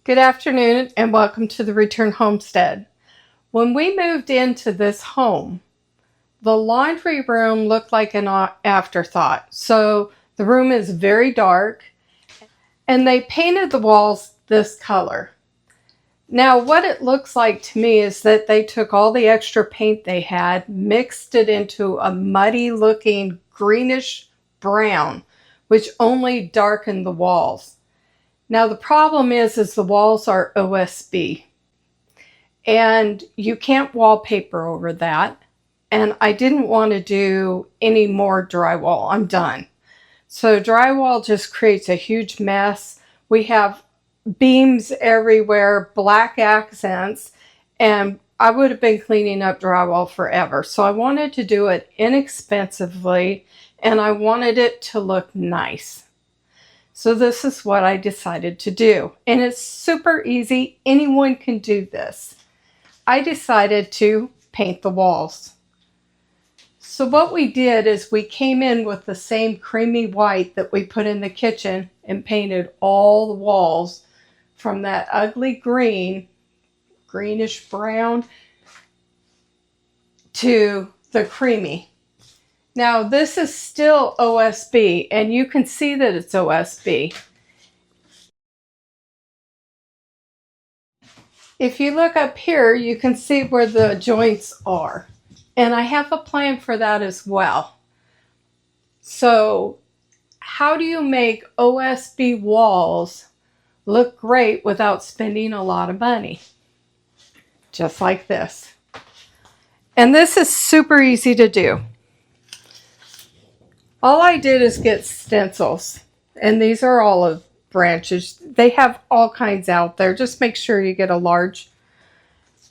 Good afternoon and welcome to the Return Homestead. When we moved into this home, the laundry room looked like an afterthought. So the room is very dark and they painted the walls this color. Now what it looks like to me is that they took all the extra paint they had, mixed it into a muddy looking greenish brown, which only darkened the walls. Now the problem is the walls are OSB and you can't wallpaper over that. And I didn't want to do any more drywall. I'm done. So drywall just creates a huge mess. We have beams everywhere, black accents, and I would have been cleaning up drywall forever. So I wanted to do it inexpensively and I wanted it to look nice. So this is what I decided to do. And it's super easy. Anyone can do this. I decided to paint the walls. So what we did is we came in with the same creamy white that we put in the kitchen and painted all the walls from that ugly green, greenish brown, to the creamy. Now this is still OSB and you can see that it's OSB. If you look up here, you can see where the joints are. And I have a plan for that as well. So how do you make OSB walls look great without spending a lot of money? Just like this. And this is super easy to do. All I did is get stencils, and these are olive branches. They have all kinds out there. Just make sure you get a large.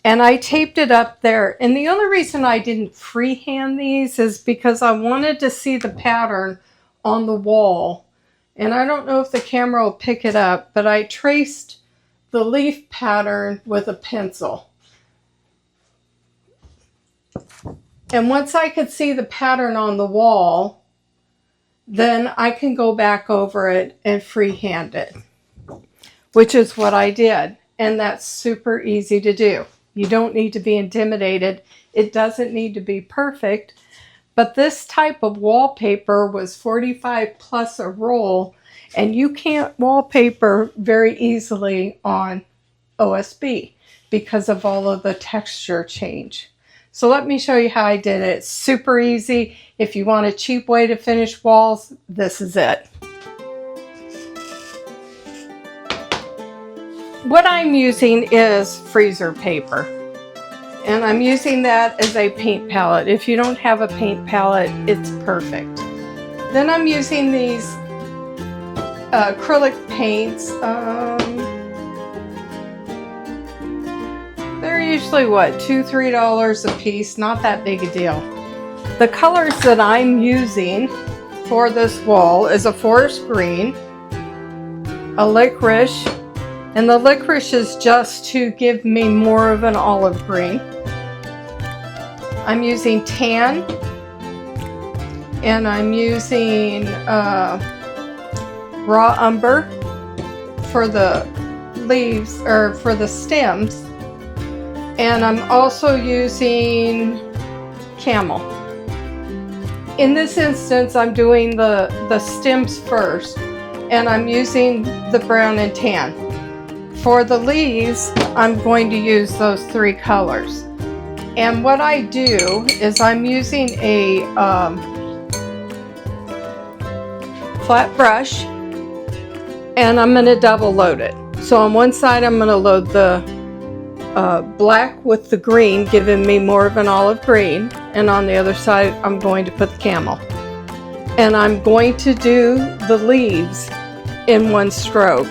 And I taped it up there. And the only reason I didn't freehand these is because I wanted to see the pattern on the wall. And I don't know if the camera will pick it up, but I traced the leaf pattern with a pencil. And once I could see the pattern on the wall, then I can go back over it and freehand it, which is what I did. And that's super easy to do. You don't need to be intimidated. It doesn't need to be perfect. But this type of wallpaper was $45 plus a roll, and you can't wallpaper very easily on OSB because of all of the texture change. So let me show you how I did it. It's super easy. If you want a cheap way to finish walls, this is it. What I'm using is freezer paper. And I'm using that as a paint palette. If you don't have a paint palette, it's perfect. Then I'm using these acrylic paints. They're usually what, $2, $3 a piece, not that big a deal. The colors that I'm using for this wall is a forest green, a licorice, and the licorice is just to give me more of an olive green. I'm using tan, and I'm using raw umber for the leaves, or for the stems. And I'm also using camel. In this instance, I'm doing the stems first, and I'm using the brown and tan. For the leaves, I'm going to use those three colors. And what I do is I'm using a flat brush, and I'm going to double load it. So on one side, I'm going to load the black with the green, giving me more of an olive green, and on the other side I'm going to put the camel. And I'm going to do the leaves in one stroke.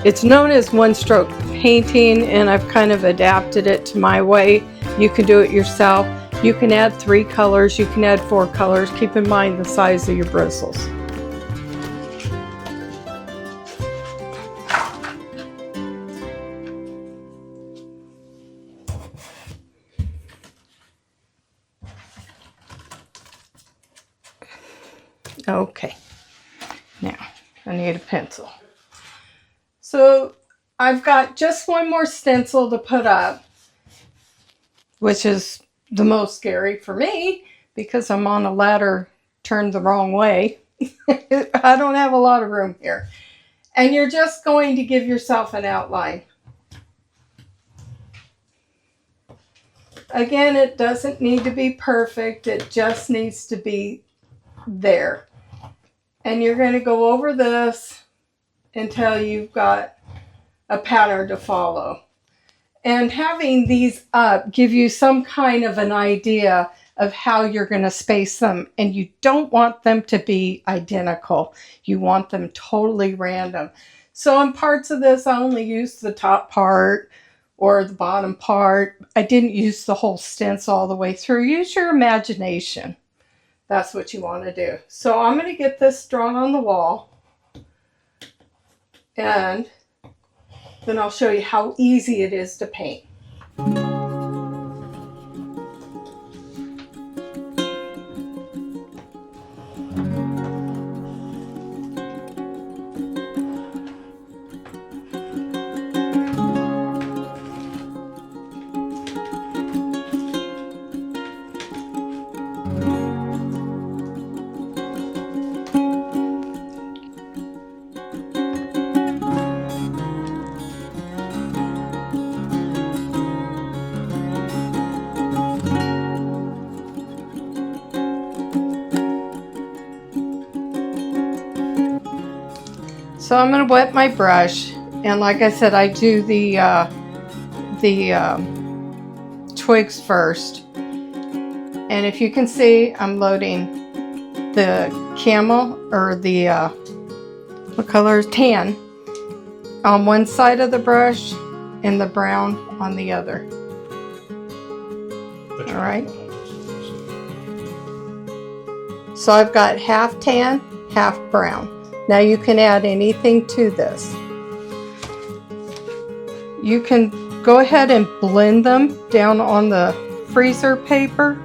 It's known as one stroke painting, and I've kind of adapted it to my way. You can do it yourself. You can add 3 colors, you can add 4 colors. Keep in mind the size of your bristles. Okay, now I need a pencil. So I've got just one more stencil to put up, which is the most scary for me because I'm on a ladder turned the wrong way. I don't have a lot of room here. And you're just going to give yourself an outline. Again, it doesn't need to be perfect. It just needs to be there. And you're going to go over this until you've got a pattern to follow. And having these up give you some kind of an idea of how you're going to space them. And you don't want them to be identical. You want them totally random. So in parts of this, I only used the top part or the bottom part. I didn't use the whole stencil all the way through. Use your imagination. That's what you want to do. So I'm going to get this drawn on the wall. And then I'll show you how easy it is to paint. So I'm going to wet my brush, and like I said, I do the twigs first. And if you can see, I'm loading the camel, or the what color is tan, on one side of the brush and the brown on the other. All right. So I've got half tan, half brown. Now you can add anything to this. You can go ahead and blend them down on the freezer paper,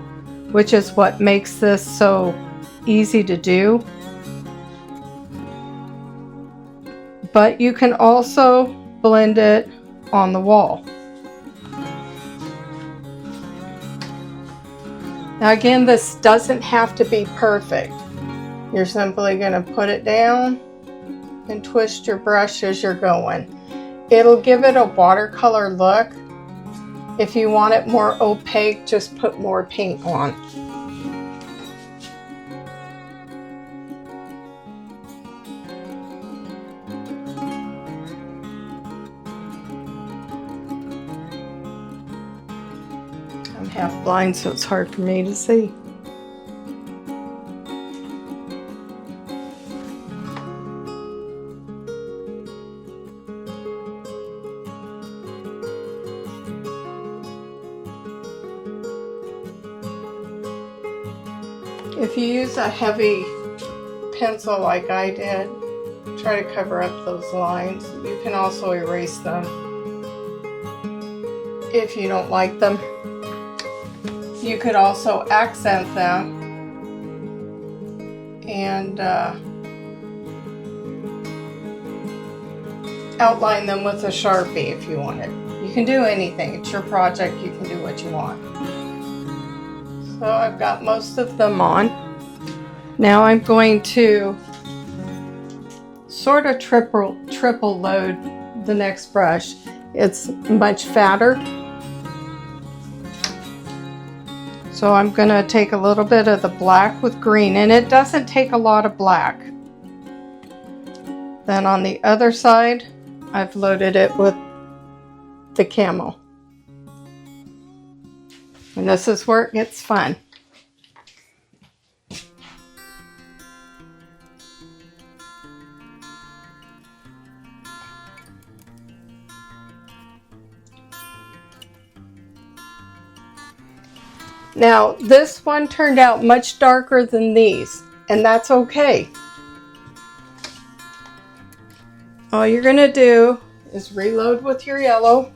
which is what makes this so easy to do. But you can also blend it on the wall. Now again, this doesn't have to be perfect. You're simply going to put it down and twist your brush as you're going. It'll give it a watercolor look. If you want it more opaque, just put more paint on. I'm half blind, so it's hard for me to see. If you use a heavy pencil like I did, try to cover up those lines. You can also erase them if you don't like them. You could also accent them and outline them with a Sharpie if you wanted. You can do anything. It's your project. You can do what you want. So I've got most of them on. Now I'm going to sort of triple load the next brush. It's much fatter. So I'm going to take a little bit of the black with green, and it doesn't take a lot of black. Then on the other side, I've loaded it with the camel. And this is where it gets fun. Now, this one turned out much darker than these, and that's okay. All you're going to do is reload with your yellow.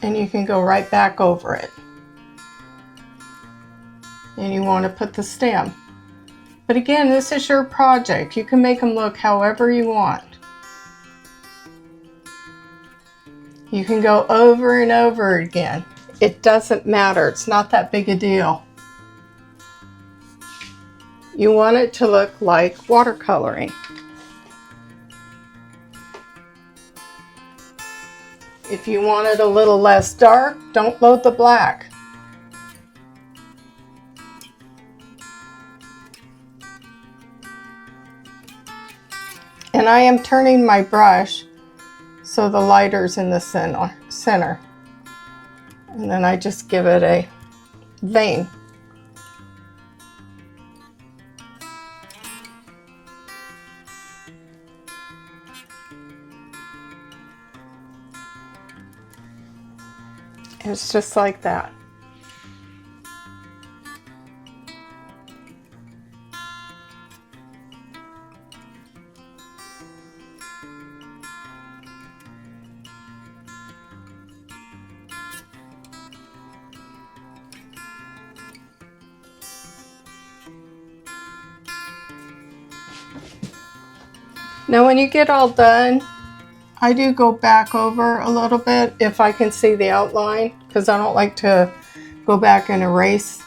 And you can go right back over it. And you want to put the stem. But again, this is your project. You can make them look however you want. You can go over and over again. It doesn't matter. It's not that big a deal. You want it to look like watercoloring. If you want it a little less dark, don't load the black. And I am turning my brush so the lighter's in the center. And then I just give it a vein. It's just like that. Now when you get all done, I do go back over a little bit if I can see the outline, because I don't like to go back and erase.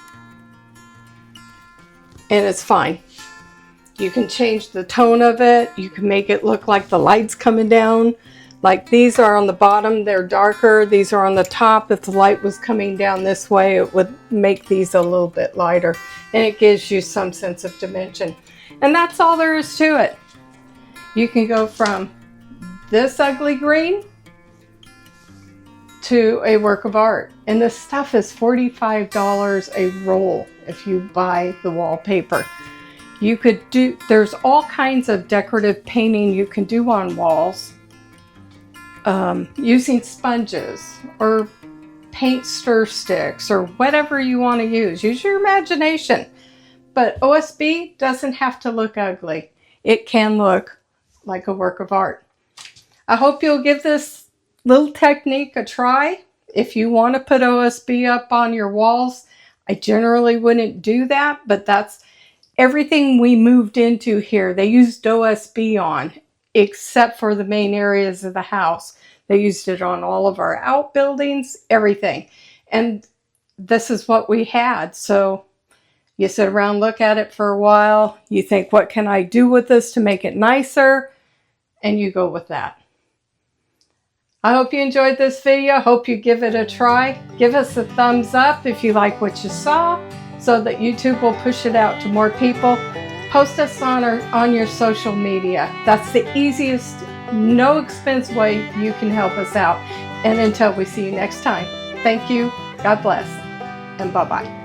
And it's fine. You can change the tone of it. You can make it look like the light's coming down. Like these are on the bottom, they're darker. These are on the top. If the light was coming down this way, it would make these a little bit lighter. And it gives you some sense of dimension. And that's all there is to it. You can go from this ugly green to a work of art. And this stuff is $45 a roll if you buy the wallpaper. You could do, there's all kinds of decorative painting you can do on walls using sponges or paint stir sticks or whatever you want to use. Use your imagination. But OSB doesn't have to look ugly. It can look like a work of art. I hope you'll give this little technique a try. If you want to put OSB up on your walls, I generally wouldn't do that, but that's everything we moved into here. They used OSB on, except for the main areas of the house. They used it on all of our outbuildings, everything. And this is what we had. So you sit around, look at it for a while. You think, what can I do with this to make it nicer? And you go with that. I hope you enjoyed this video. Hope you give it a try. Give us a thumbs up if you like what you saw, so that YouTube will push it out to more people. Post us on your social media. That's the easiest, no expense way you can help us out. And until we see you next time, thank you, God bless, and bye-bye.